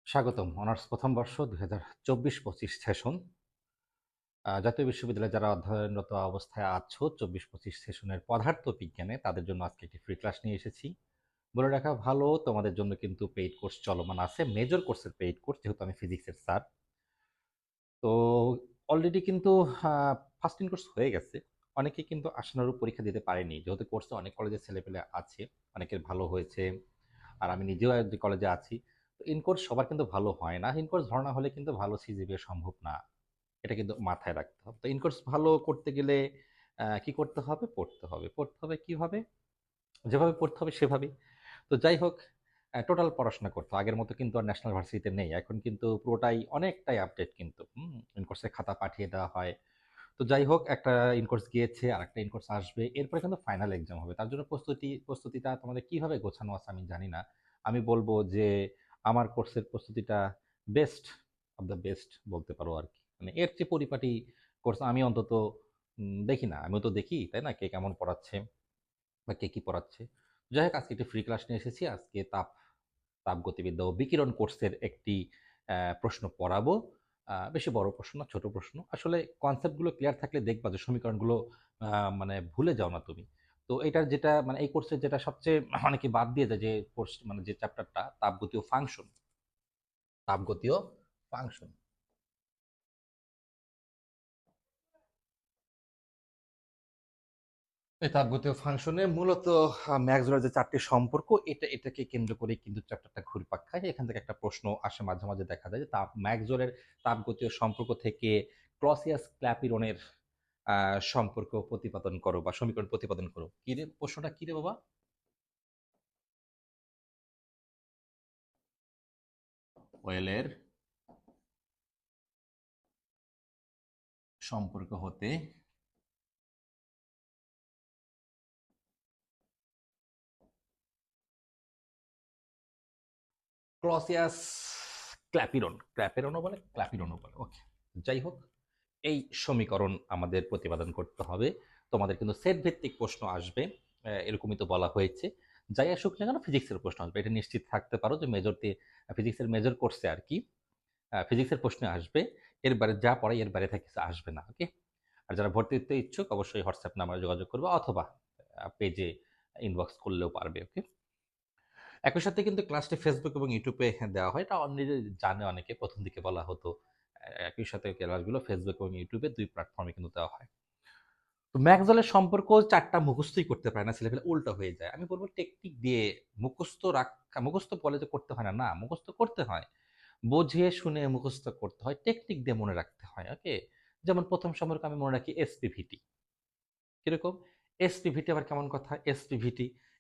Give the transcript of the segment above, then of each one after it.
স্বাগতম অনার্স প্রথম বর্ষ 2024-25 সেশন। জাতীয় বিশ্ববিদ্যালয়ে যারা অধ্যয়নরত অবস্থায় আছো 24-25 সেশনের পদার্থ বিজ্ঞানে, তাদের জন্য আজকে একটি ফ্রি ক্লাস নিয়ে এসেছি। বলে রাখা ভালো, তোমাদের জন্য কিন্তু পেইড কোর্স চলমান আছে, মেজর কোর্সের পেইড কোর্স, যেহেতু আমি ফিজিক্সের স্যার। তো অলরেডি কিন্তু ফার্স্ট ইন কোর্স হয়ে গেছে। অনেকে কিন্তু আশানুরূপ পরীক্ষা দিতে পারেনি, যেহেতু কোর্সে অনেক কলেজের ছেলেপেলে আছে, অনেকের ভালো হয়েছে। আর আমি নিজেও যে কলেজে আছি, তো ইন কোর্স সবার কিন্তু ভালো হয় না। ইন কোর্স ভালো না হলে কিন্তু ভালো সিজিপিএ সম্ভব না, এটা কিন্তু মাথায় রাখতে হবে। তো ইন কোর্স ভালো করতে গেলে কি করতে হবে? পড়তে হবে। পড়তে হবে কিভাবে? যেভাবে পড়তে হবে সেভাবেই। তো যাই হোক, টোটাল পড়াশোনা করতে হবে। আগের মতো কিন্তু আর ন্যাশনাল ভার্সিটিতে নেই। এখন কিন্তু পুরোটাই অনেকটাই আপডেট কিন্তু। ইনকোর্সের খাতা পাঠিয়ে দেওয়া হয়। তো যাই হোক, একটা ইনকোর্স গিয়েছে, আরেকটা ইনকোর্স আসবে। এরপরে কিন্তু ফাইনাল এক্সাম হবে। তার জন্য প্রস্তুতিটা তোমাদের কিভাবে গোছানো আছে আমি জানি না। আমি বলব যে আমার কোর্সের প্রস্তুতিটা বেস্ট অফ দ্য বেস্ট বলতে পারো আরকি। মানে এর চেয়ে পরিপাটি কোর্স আমি অন্তত দেখি না। আমিও তো দেখি, তাই না? কে কেমন পড়াচ্ছে বা কে কি পড়াচ্ছে। যাই হোক, আজকে একটি ফ্রি ক্লাস নিয়ে এসেছি। আজকে তাপগতিবিদ্যা ও বিকিরণ কোর্সের একটি প্রশ্ন পড়াবো। বেশি বড় প্রশ্ন না, ছোট প্রশ্ন। আসলে কনসেপ্টগুলো ক্লিয়ার থাকলে দেখবা যে সমীকরণগুলো মানে ভুলে যাও না তুমি। তো এটার যেটা মানে এই কোর্সের যেটা সবচেয়ে অনেকে বাদ দিয়ে দেয়, যে কোর্স মানে যে চ্যাপ্টারটা তাপগতীয় ফাংশন। তাপগতীয় ফাংশন। এই তাপগতীয় ফাংশনে মূলত ম্যাক্সওয়েলের যে ৪টি সম্পর্ক, এটাকে কেন্দ্র করে কিন্তু চ্যাপ্টারটা ঘুরপাক খায়। এখান থেকে একটা প্রশ্ন আসে মাঝে, মাঝে দেখা যায় যে ম্যাক্সওয়েলের তাপগতীয় সম্পর্ক থেকে ক্লসিয়াস-ক্ল্যাপিরনের আ সম্পর্ক প্রতিপাদন করো বা সমীকরণ প্রতিপাদন করো। কি রে প্রশ্নটা কি রে বাবা? ওয়েলের সম্পর্ক হতে ক্লসিয়াস ক্ল্যাপিরনও বলে, ক্ল্যাপিরনও বলে। ওকে। যাই হোক, এই সমীকরণ আমাদের প্রতিপাদন করতে হবে। তোমাদের কিন্তু সেট ভিত্তিক প্রশ্ন আসবে, এরকমই তো বলা হয়েছে। যাই আসুক না কেন, ফিজিক্সের প্রশ্ন আসবে, এটা নিশ্চিত থাকতে পারো যে ফিজিক্সের মেজর কোর্সে আর কি ফিজিক্সের প্রশ্ন আসবে। এর বাইরে যা পড়াই এর বাইরে থেকে কিছু আসবে না। ওকে। আর যারা ভর্তি হতে ইচ্ছুক অবশ্যই হোয়াটসঅ্যাপ নাম্বারে যোগাযোগ করবে, অথবা পেজে ইনবক্স করলেও পারবে। ওকে। একই সাথে কিন্তু ক্লাসটি ফেসবুক এবং ইউটিউবে দেওয়া হয়। এটা অলরেডি জানে অনেকে, প্রথম দিকে বলা হতো। একই সাথে ক্লাসগুলো ফেসবুক এবং ইউটিউবে ২ প্ল্যাটফর্মে কিন্তু দেওয়া হয়। তো ম্যাকজলের সম্পর্ক ৪টা মুখস্থই করতে পারে না ছেলেপেলে, উল্টো হয়ে যায়। আমি বলব টেকনিক দিয়ে মুখস্থ বলে যে করতে হয় না, না মুখস্থ করতে হয়। বুঝে শুনে মুখস্থ করতে হয়, টেকনিক দিয়ে মনে রাখতে হয়। ওকে? যেমন ১ম সম্পর্ক আমি মনে রাখি এসপিভিটি। কিরকম? এসপিভিটি আবার কেমন কথা?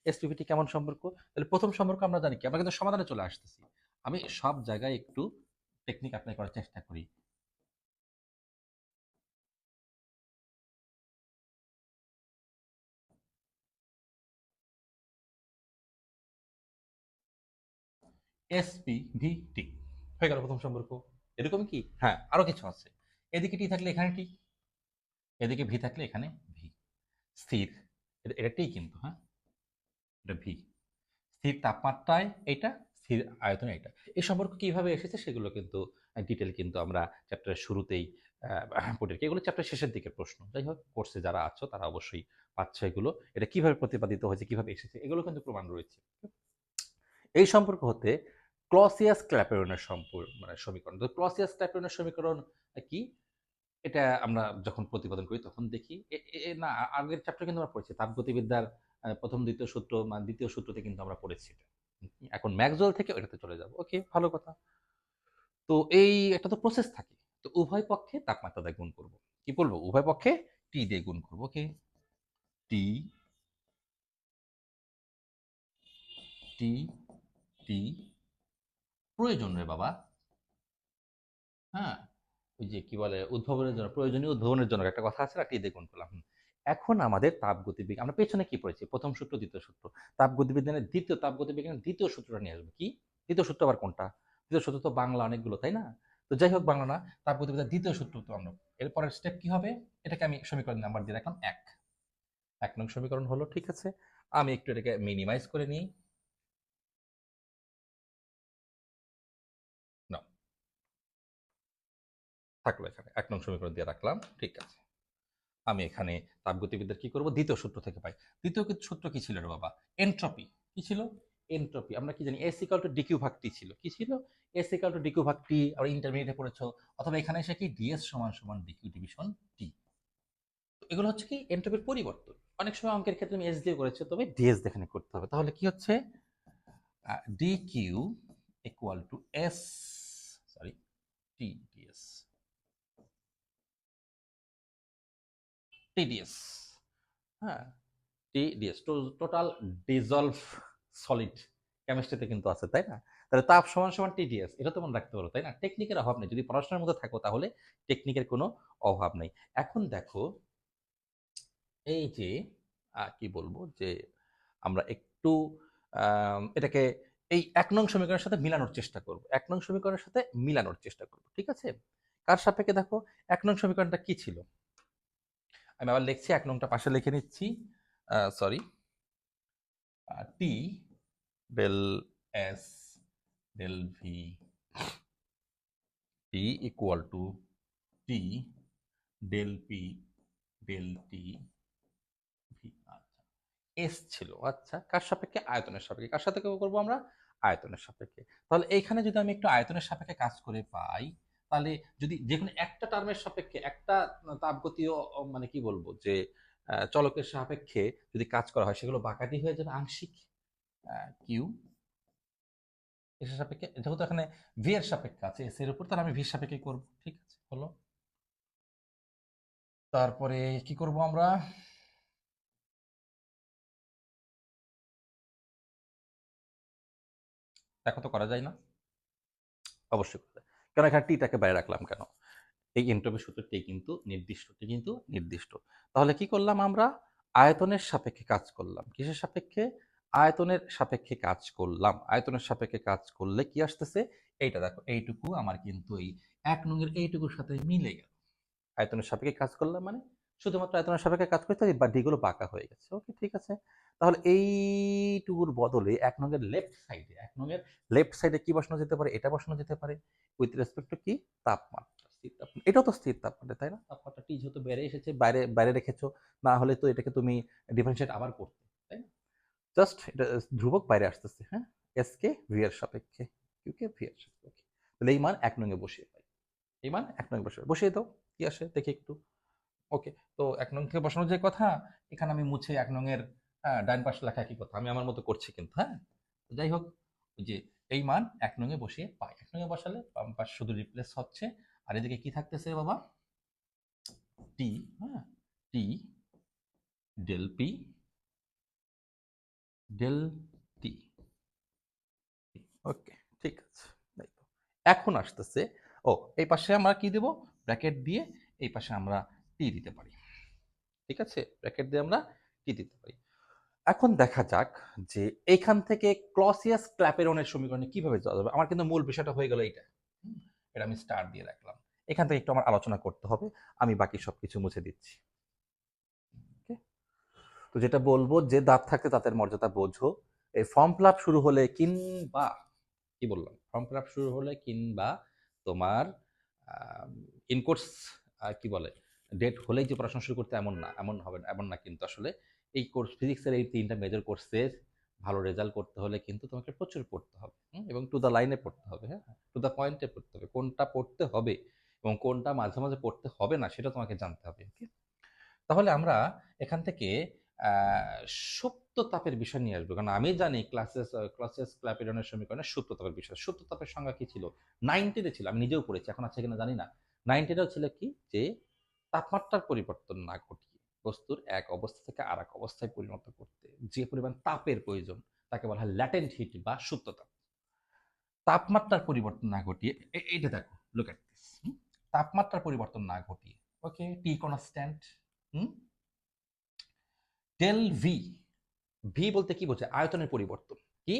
এসপিভিটি কেমন সম্পর্ক? তাহলে ১ম সম্পর্ক আমরা জানি কি? আমরা কিন্তু সমাধানে চলে আসতেছি। আমি সব জায়গায় একটু টেকনিক এপ্লাই করার চেষ্টা করি। এসপিভিটি হয়ে গেল ১ম সম্পর্ক। এরকম কি? হ্যাঁ, আরো কিছু আছে। এদিকে টি থাকলে এখানে টি, এদিকে ভি থাকলে এখানে ভি। স্থির, এটা টি কিন্তু, হ্যাঁ? এটা ভি। স্থির তাপমাত্রায় এটা, স্থির আয়তনে এটা। এই সম্পর্ক কিভাবে এসেছে সেগুলো কিন্তু ডিটেইল কিন্তু আমরা চ্যাপ্টারের শুরুতেই পড়ে রাখি। এগুলো চ্যাপ্টারের শেষের দিকের প্রশ্ন। যাই হোক, কোর্সে যারা আছো তারা অবশ্যই পাচ্ছ এগুলো। এটা কিভাবে প্রতিপাদিত হয়েছে, কিভাবে এসেছে, এগুলো কিন্তু প্রমাণ রয়েছে। এই সম্পর্ক হতে ক্লসিয়াস-ক্ল্যাপেরনের মানে সমীকরণ। তো ক্লসিয়াস-ক্ল্যাপেরনের সমীকরণ কি? এটা আমরা যখন প্রতিপাদন করি তখন দেখি। এ এ এ না, আগের চ্যাপ্টারে কিন্তু আমরা পড়েছি। তাপগতিবিদ্যার ১ম, ২য় সূত্র মানে ২য় সূত্রতে কিন্তু আমরা পড়েছি এটা। এখন ম্যাক্সওয়েল থেকে ওইটাতে চলে যাব। ওকে, ভালো কথা। তো এই একটা তো প্রসেস থাকে। তো উভয় পক্ষে তাপমাত্রা দিয়ে গুণ করব। কি বলব? উভয় পক্ষে টি দিয়ে গুণ করব। ওকে? টি, টি, টি প্রয়োজন রে বাবা। হ্যাঁ? ওই যে কি বলে উদ্ভাবনের জন্য, প্রয়োজনীয় উদ্ভাবনের জন্য একটা কথা আছে না, টি দিয়ে গুণ করলাম। এখন আমাদের তাপগতিবিজ্ঞান আমরা পেছনে কি পড়েছি? ১ম সূত্র, ২য় সূত্র। তাপগতিবিজ্ঞানের ২য় সূত্রটা নিয়ে আসবো। কি? ২য় সূত্র আবার কোনটা? ২য় সূত্র তো বাংলা অনেকগুলো, তাই না? তো যাই হোক, বাংলা না, তাপগতিবিদ্যার ২য় সূত্র তো আমরা। এরপরের স্টেপ কি হবে? এটাকে আমি সমীকরণ নাম্বার দিয়ে রাখলাম ১। ১ নং সমীকরণ হলো, ঠিক আছে? আমি একটু এটাকে মিনিমাইজ করে নিই। থাকলো এখানে ১ নং সমীকরণ দিয়ে রাখলাম, ঠিক আছে। আমি এখানে তাপগতিবিদ্যার কি করব, দ্বিতীয় সূত্র থেকে পাই। দ্বিতীয় সূত্র কি ছিল রে বাবা? এনট্রপি। কি ছিল? এনট্রপি। আমরা কি জানি? এস ইকুয়াল টু ডিকিউ ভাগ টি ছিল। কি ছিল? এস ইকুয়াল টু ডিকিউ ভাগ টি। আর ইন্টারমিডিয়েটে পড়েছো, অথবা এখানে এসে কি ডিএস সমান সমান ডিকিউ ডিভিশন টি। এগুলো হচ্ছে কি এনট্রপির পরিবর্তন। অনেক সময় অঙ্কের ক্ষেত্রে আমি এস দিয়ে করেছি, তবে ডিএস এখানে করতে হবে। তাহলে কি হচ্ছে? DQ equal to S, sorry, T DS, TDS, হ্যাঁ, টিডিএস, টোটাল ডিজলভ সলিড। কেমিস্ট্রিতে কিন্তু আছে, তাই না? তাহলে তাপ সমান সমান টিডিএস, এটা তো মনে রাখতে পারো, তাই না? টেকনিকের অভাব নেই, যদি পড়াশোনার মধ্যে থাকো তাহলে টেকনিকের কোনো অভাব নেই। এখন দেখো, এই যে কি বলবো, যে আমরা একটু এটাকে এই ১ নং সমীকরণের সাথে মিলানোর চেষ্টা করব। ১ নং সমীকরণের সাথে মিলানোর চেষ্টা করব, ঠিক আছে? কার সাপেক্ষে? দেখো ১ নং সমীকরণটা কি ছিল, আমি আবার লিখছি, ১ নংটা পাশে লিখে নিচ্ছি। Sorry, T del S del V, T equal to T del P del T V. আচ্ছা, এস ছিল, আচ্ছা, কার সাপেক্ষে? আয়তনের সাপেক্ষে। কার সাথে করবো আমরা? আয়তনের সাপেক্ষে। তাহলে এইখানে যদি আমি একটু আয়তনের সাপেক্ষে কাজ করে পাই, তাহলে যদি যে কোনো একটা টার্মের সাপেক্ষে, একটা তাপগতীয় মানে কি বলবো, যে চলকের সাপেক্ষে যদি কাজ করা হয়, সেগুলো বাঁকাটি হয়ে যাবে আংশিক। কিউ এস এর সাপেক্ষে, যেহেতু এখানে ভি এর সাপেক্ষে আছে এস এর উপর, তাহলে আমি ভি সাপেক্ষে করব, ঠিক আছে, হলো। তারপরে কি করব আমরা? দেখো তো করা যায় না? অবশ্যই করা যায়। কেন এখানে টিটাকে বাইরে রাখলাম কেন? এই এন্ট্রপি সূত্রটি কিন্তু নির্দিষ্ট। তাহলে কি করলাম আমরা? আয়তনের সাপেক্ষে কাজ করলাম। কিসের সাপেক্ষে? আয়তনের সাপেক্ষে কাজ করলাম। আয়তনের সাপেক্ষে কাজ করলে কি আসতেছে? এইটা দেখো, এইটুকু আমার কিন্তু এই ১ নং এর এইটুকুর সাথে মিলে গেল। আয়তনের সাপেক্ষে কাজ করলাম মানে শুধুমাত্র আয়তনের সাপেক্ষে কাজ করতে বা ডিগুলো বাঁকা হয়ে গেছে। ওকে, ঠিক আছে। তাহলে এইটুকুর বদলে ১ নং এর লেফট সাইডে, ১ নং এর লেফট সাইডে কি বসানো যেতে পারে? এটা বসানো যেতে পারে উইথ রেসপেক্ট টু কি? তাপমাত্রা, স্থির তাপমাত্রা। এটাও তো স্থির তাপমাত্রা, তাই না? তাপমাত্রা টি যেহেতু বেড়ে এসেছে, বাইরে বাইরে রেখেছো, না হলে তো এটাকে তুমি ডিফারেন্সিয়েট আবার করতে, তাই না? জাস্ট এটা ধ্রুবক বাইরে আসতেছে, হ্যাঁ, এস কে ভি এর সাপেক্ষে, কিউ কে ভি এর সাপেক্ষে। তাহলে এই মান ১ নং এ বসিয়ে পাই। এই মান ১ নং এ বসিয়ে দাও, কি আসে দেখি একটু। ওকে, তো ১ নং থেকে বসানোর যে কথা, এখানে আমি মুছে ১ নং এর ডান পাশে লেখা একই কথা। আমি আমার মতো করছি কিন্তু, হ্যাঁ? তো যাই হোক, ওই যে এই মান ১ নং এ বসিয়ে পাই। ১ নং এ বসালে বাম পাশ শুধু রিপ্লেস হচ্ছে। আর এদিকে কি থাকতেছে রে বাবা? টি, হ্যাঁ, টি ডেল পি ডেল টি। ওকে, ঠিক আছে। তাই তো। এখন আসতেছে, ও, এই পাশে আমরা কি দেব? ব্র্যাকেট দিয়ে এই পাশে আমরা টি দিতে পারি। ঠিক আছে? ব্র্যাকেট দিয়ে আমরা টি দিতে পারি। এখন দেখা যাক যে এইখান থেকে ক্লসিয়াস ক্ল্যাপেরনের সমীকরণে কিভাবে যাওয়া যাবে। আমার কিন্তু মূল বিষয়টা হয়ে গেল এইটা। এটা আমি স্টার দিয়ে রাখলাম। এখান থেকে একটু আমার আলোচনা করতে হবে। আমি বাকি সবকিছু মুছে দিচ্ছি। ওকে? তো যেটা বলবো, যে দাঁত থাকতে দাঁতের মর্যাদা বোঝো। এই ফর্ম ফিল আপ শুরু হলে কিংবা, কি বললাম? ফর্ম ফিল আপ শুরু হলে কিংবা তোমার ইনকোর্স কি বলে, ডেট হলেই যে পড়াশোনা শুরু করতে, এমন না, এমন হবে না, এমন না কিন্তু আসলে। এই কোর্স ফিজিক্সের এই ৩টা মেজর কোর্সের ভালো রেজাল্ট করতে হলে কিন্তু তোমাকে প্রচুর পড়তে হবে, এবং টু দ্য লাইনে পড়তে হবে, হ্যাঁ, টু দ্য পয়েন্টে পড়তে হবে। কোনটা পড়তে হবে এবং কোনটা মাঝে মাঝে পড়তে হবে না, সেটা তোমাকে জানতে হবে। ওকে? তাহলে আমরা এখান থেকে সুপ্ত তাপের বিষয় নিয়ে আসবো, কারণ আমি জানি ক্লাসেস ক্ল্যাপিরনের সমীকরণের সুপ্ত তাপের বিষয়। সুপ্ত তাপের সংজ্ঞা কি ছিল? 90-এ ছিল, আমি নিজেও পড়েছি, এখন আছে কিনা জানি না। 90-এও ছিল কি, যে তাপমাত্রার পরিবর্তন না ঘটিয়ে বস্তুর এক অবস্থা থেকে আর এক অবস্থায় পরিণত করতে যে পরিমাণ তাপের প্রয়োজন, তাকে বলা হয় ল্যাটেন্ট হিট বা সুপ্ত তাপ। তাপমাত্রার পরিবর্তন না ঘটিয়ে, এইটা দেখো, লুক এট দিস, তাপমাত্রার পরিবর্তন না ঘটিয়ে, ওকে, টি কনস্ট্যান্ট, হুম, ডেল ভি, ভি বলতে কি বোঝায়? আয়তনের পরিবর্তন। কি?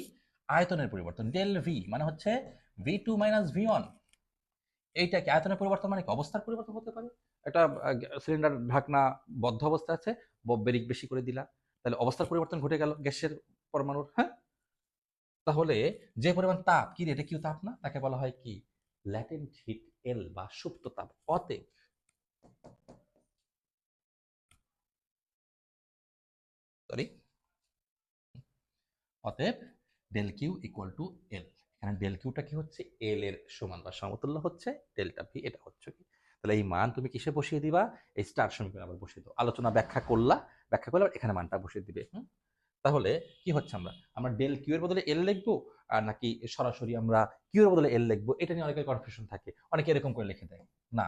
আয়তনের পরিবর্তন। ডেল ভি মানে হচ্ছে V two minus V one. এইটা কি আয়তনের পরিবর্তন? মানে কি অবস্থার পরিবর্তন হতে পারে। একটা সিলিন্ডার ঢাকনা বদ্ধ অবস্থায় আছে, বেরিক বেশি করে দিলা, তাহলে অবস্থার পরিবর্তন ঘটে গেল গ্যাসের পরমাণুর, হ্যাঁ। তাহলে যে পরিমাণ তাপ, কি রে, এটা কি তাপ না? তাকে বলা হয় কি? ল্যাটেন্ট হিট এল বা সুপ্ত তাপ। অতএব ডেল কিউ ইকুয়াল টু এল। এখানে ডেল কিউটা কি হচ্ছে, এল এর সমান বা সমতুল্য হচ্ছে ডেল্টা ভি। এটা হচ্ছে কি, তাহলে এই মান তুমি কিসে বসিয়ে দিবা, এই স্টার সমীকরণে আবার বসিয়ে দাও। আলোচনা ব্যাখ্যা করলে এখানে মানটা বসিয়ে দিবে। তাহলে কি হচ্ছে, আমরা ডেল কিউ এর বদলে এল লিখবো, আর নাকি সরাসরি আমরা কিউ এর বদলে এল লিখবো, এটা নিয়ে অনেকের কনফিউশন থাকে, অনেকে এরকম করে লিখে দেয়। না,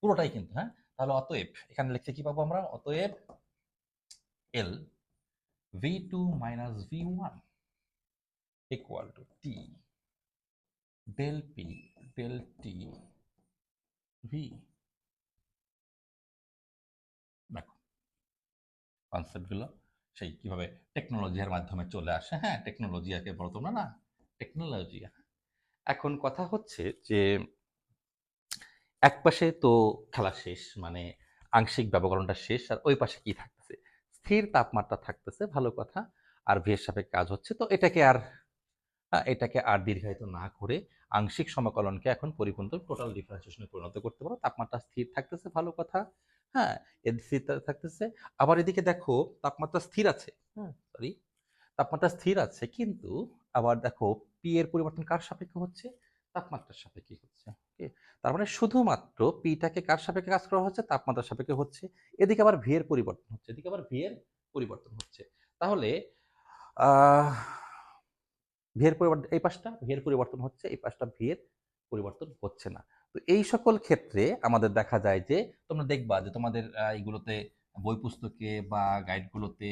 পুরোটাই কিন্তু, হ্যাঁ। তাহলে অতএব এখানে লিখতে কি পাবো আমরা, অতএব এল v2 minus v1 equal to t del p del t v। দেখো কনসেপ্টগুলো সেই কিভাবে টেকনোলজির মাধ্যমে চলে আসে। হ্যাঁ, টেকনোলজি আগে বলো তোমরা না, টেকনোলজি। এখন কথা হচ্ছে যে এক পাশে তো খেলা শেষ, মানে আংশিক ব্যবকলনটা শেষ, আর ওই পাশে কি থাকতেছে, স্থির তাপমাত্রা থাকতেছে, ভালো কথা। আর ভি এর সাপেক্ষে কাজ হচ্ছে, তো এটাকে আর দীর্ঘায়িত না করে আংশিক সমাকলনকে এখন পরিপূর্ণ টোটাল ডিফারেন্সিয়েশনে পরিণত করতে পারো। তাপমাত্রা স্থির থাকতেছে, ভালো কথা। হ্যাঁ, এর স্থির থাকতেছে। আবার এদিকে দেখো তাপমাত্রা স্থির আছে, হ্যাঁ সরি, তাপমাত্রা স্থির আছে, কিন্তু আবার দেখো পি এর পরিবর্তন কার সাপেক্ষে হচ্ছে, তাপমাত্রার সাপেক্ষে হচ্ছে। ওকে, তার মানে শুধুমাত্র পিটাকে কার সাপেক্ষে কাজ করা হচ্ছে, তাপমাত্রার সাপেক্ষে হচ্ছে। এদিকে আবার ভি এর পরিবর্তন হচ্ছে, এদিকে আবার ভি এর পরিবর্তন হচ্ছে। তাহলে আহ ভি এর পরিবর্তন, এই পাশটা ভি এর পরিবর্তন হচ্ছে, এই পাশটা ভি এর পরিবর্তন হচ্ছে না। তো এই সকল ক্ষেত্রে আমাদের দেখা যায় যে তোমরা দেখবা যে তোমাদের এইগুলোতে বই পুস্তকে বা গাইডগুলোতে,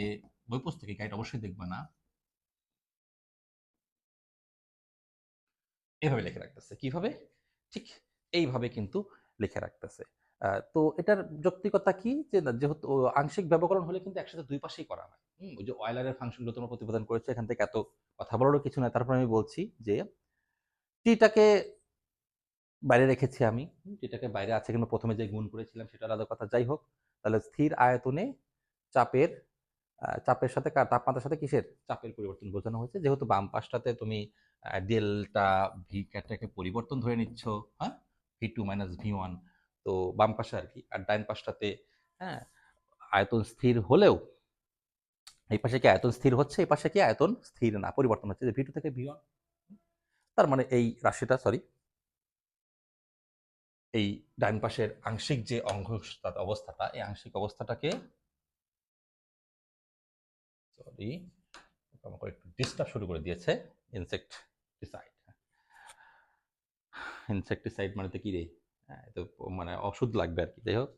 বই পুস্তকে গাইড অবশ্যই দেখবা না, এভাবে লিখে রাখতেছে। কিভাবে, ঠিক এইভাবে কিন্তু লিখে রাখতেছে। তো এটার যৌক্তিকতা কি, যে যেহেতু আংশিক ব্যবকলন হলে কিন্তু একসাথে দুই পাশেই করা হয়। ওই যে অয়লারের ফাংশনগুলো তোমরা প্রতিপাদন করেছো, এখান থেকে এত কথা বলারও কিছু নয়। তারপর আমি বলছি যে টিটাকে বাইরে রেখেছি আমি, যেটাকে বাইরে আছে, কিন্তু প্রথমে যে গুণ করেছিলাম সেটা আলাদা কথা। যাই হোক, তাহলে স্থির আয়তনে চাপের চাপের সাথে তাপমাত্রার সাথে কিসের, চাপের পরিবর্তন বোঝানো হয়েছে। যেহেতু বাম পাশটাতে তুমি ডেল্টা ভি ক্যাটাকে পরিবর্তন ধরে নিচ্ছ, হ্যাঁ, ভি2 মাইনাস ভি1, তো বাম পাশে আর কি। আর ডাইন পাশটাতে, হ্যাঁ, আয়তন স্থির হলেও এই পাশে কি আয়তন স্থির হচ্ছে, এই পাশে কি আয়তন স্থির না, পরিবর্তন হচ্ছে, যে ভি2 থেকে ভি1। তার মানে এই রাশিটা, সরি, এই ডান পাশের আংশিক যে অবস্থাটা, এই আংশিক অবস্থাটাকে, সরি আমাকে একটু ডিস্টার্ব শুরু করে দিয়েছে, ইনসেক্টিসাইড। ইনসেক্টিসাইড মানে তো কি রে, হ্যাঁ তো মানে ওষুধ লাগবে আর কি। যাই হোক,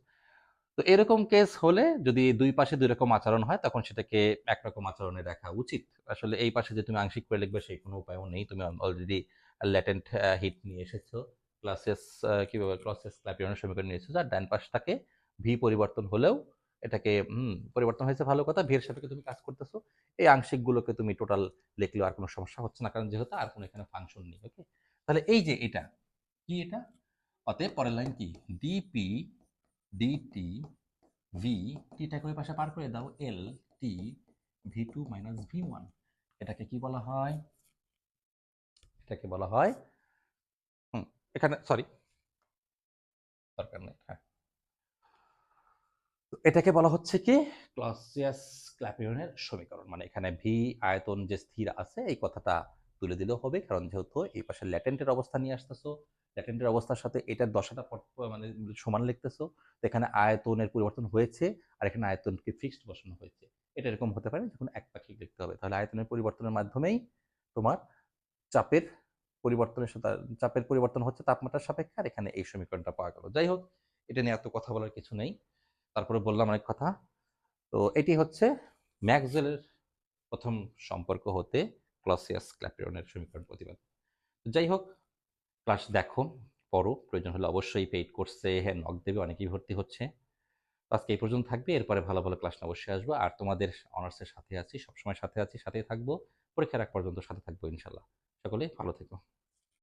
তো এরকম কেস হলে যদি দুই পাশে দুই রকম আচরণ হয়, তখন সেটাকে একরকম আচরণে দেখা উচিত। আসলে এই পাশে যে তুমি আংশিক করে লিখবে সেই কোনো উপায়ও নেই, তুমি অলরেডি ল্যাটেন্ট হিট নিয়ে এসেছো, ক্লাসেস কিভাবে ক্লসেস ক্ল্যাপিয়নের সমীকরণ নিয়ে এসেছো। আর ডান পাশটাকে ভি পরিবর্তন হলেও এটাকে পরিবর্তন হয়েছে, ভালো কথা। ভি এর সাপেক্ষে তুমি কাজ করতেছো, এই আংশিকগুলোকে তুমি টোটাল লিখলেও আর কোনো সমস্যা হচ্ছে না, কারণ যেহেতু আর কোনো এখানে ফাংশন নেই। ওকে, তাহলে এই যে এটা কি, এটা অতএব পরের লাইন কি, ডিপি ডিটি ভি, টিটাকে ওই পাশে পার করে দাও, এল টি ভি2 মাইনাস ভি1। এটাকে কি বলা হয়, এটাকে বলা হয়, এখানে সরি দরকার নেই, হ্যাঁ, এটাকে বলা হচ্ছে কি ক্লসিয়াস ক্ল্যাপিয়নের সমীকরণ। মানে এখানে ভি আয়তন যে স্থির আছে এই কথাটা তুলে দিলেও হবে, কারণ যেহেতু এই পাশে ল্যাটেন্টের অবস্থা নিয়ে আসতেছো, ল্যাটেন্টের অবস্থার সাথে এটার দশাটা মানে সমান লিখতেছো, তো এখানে আয়তনের পরিবর্তন হয়েছে, আর এখানে আয়তনকে ফিক্সড বসানো হয়েছে। এটা এরকম হতে পারে যখন একপাক্ষিক লিখতে হবে, তাহলে আয়তনের পরিবর্তনের মাধ্যমেই তোমার চাপের পরিবর্তনের সাথে, চাপের পরিবর্তন হচ্ছে তাপমাত্রার সাপেক্ষে, আর এখানে এই সমীকরণটা পাওয়া গেল। যাই হোক, এটা নিয়ে এত কথা বলার কিছু নেই, তারপরে বললাম অনেক কথা। তো এটি হচ্ছে ম্যাক্সওয়েলের প্রথম সম্পর্ক হতে ক্লসিয়াস ক্ল্যাপিয়নের সমীকরণ প্রতিপাদন। যাই হোক, ক্লাস দেখো, পড়ো, প্রয়োজন হলে অবশ্যই পেইড কোর্সে হ্যাঁ নক দেবে, অনেকেই ভর্তি হচ্ছে। আজকে এই পর্যন্ত থাকবে, এরপরে ভালো ভালো ক্লাস নিয়ে অবশ্যই আসবো। আর তোমাদের অনার্সের সাথে আছি, সবসময় সাথে আছি, সাথেই থাকবো, পরীক্ষার আগ পর্যন্ত সাথে থাকবো ইনশাল্লাহ। সকলেই ভালো থেকো।